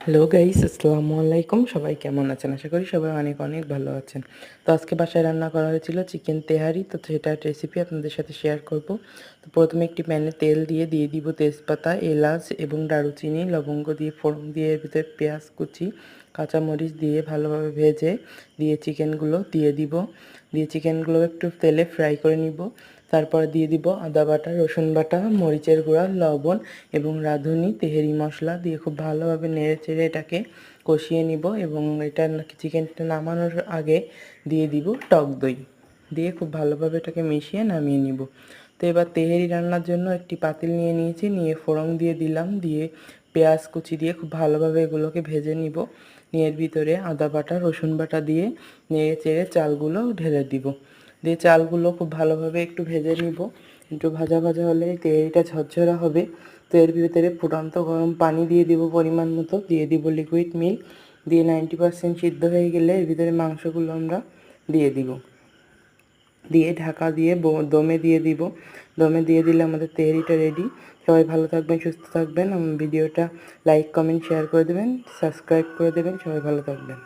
Hello guys, আসসালামু আলাইকুম। সবাই কেমন আছেন? আশা করি সবাই অনেক অনেক ভালো আছেন। তো আজকে বাসায় রান্না করা হয়েছিল চিকেন তেহারি। তো সেটার রেসিপি আপনাদের সাথে শেয়ার করব। তো প্রথমে একটি প্যানে তেল দিয়ে দিব তেজপাতা, এলাচ এবং দারুচিনি, লবঙ্গ দিয়ে ফোড়ন দিয়ে এর ভিতরে পেঁয়াজ কুচি, কাঁচামরিচ দিয়ে ভালোভাবে ভেজে দিয়ে চিকেনগুলো দিয়ে দিব। দিয়ে চিকেনগুলো একটু তেলে ফ্রাই করে নিব। তারপর দিয়ে দিব আদা বাটা, রসুন বাটা, মরিচের গুঁড়া, লবণ এবং রাঁধুনি তেহারি মশলা দিয়ে খুব ভালোভাবে নেড়ে চেড়ে এটাকে কষিয়ে নিব এবং এটা চিকেনটা নামানোর আগে দিয়ে দিব টক দই দিয়ে খুব ভালোভাবে এটাকে মিশিয়ে নামিয়ে নিব। তো এবার তেহারি রান্নার জন্য একটি পাতিল নিয়ে নিয়েছি, নিয়ে ফোড়ন দিয়ে দিলাম, দিয়ে পেঁয়াজ কুচি দিয়ে খুব ভালোভাবে এগুলোকে ভেজে নিব। নিয়ে এর ভিতরে আদা বাটা, রসুন বাটা দিয়ে নেড়ে চেড়ে চালগুলো ঢেলে দিব। দিয়ে চালগুলো খুব ভালোভাবে একটু ভেজে নিব। একটু ভাজা ভাজা হলে তেহারিটা ঝরঝরা হবে। তো এর ভিতরে ফুটন্ত গরম পানি দিয়ে দিব পরিমাণ মতো, দিয়ে দিব লিকুইড মিল্ক, দিয়ে 90% সিদ্ধ হয়ে গেলে এর ভিতরে মাংসগুলো আমরা দিয়ে দিব, দিয়ে ঢাকা দিয়ে দমে দিয়ে দিব। দমে দিয়ে দিলে আমাদের তেহারিটা রেডি। সবাই ভালো থাকবেন, সুস্থ থাকবেন। ভিডিওটা লাইক, কমেন্ট, শেয়ার করে দেবেন, সাবস্ক্রাইব করে দেবেন। সবাই ভালো থাকবেন।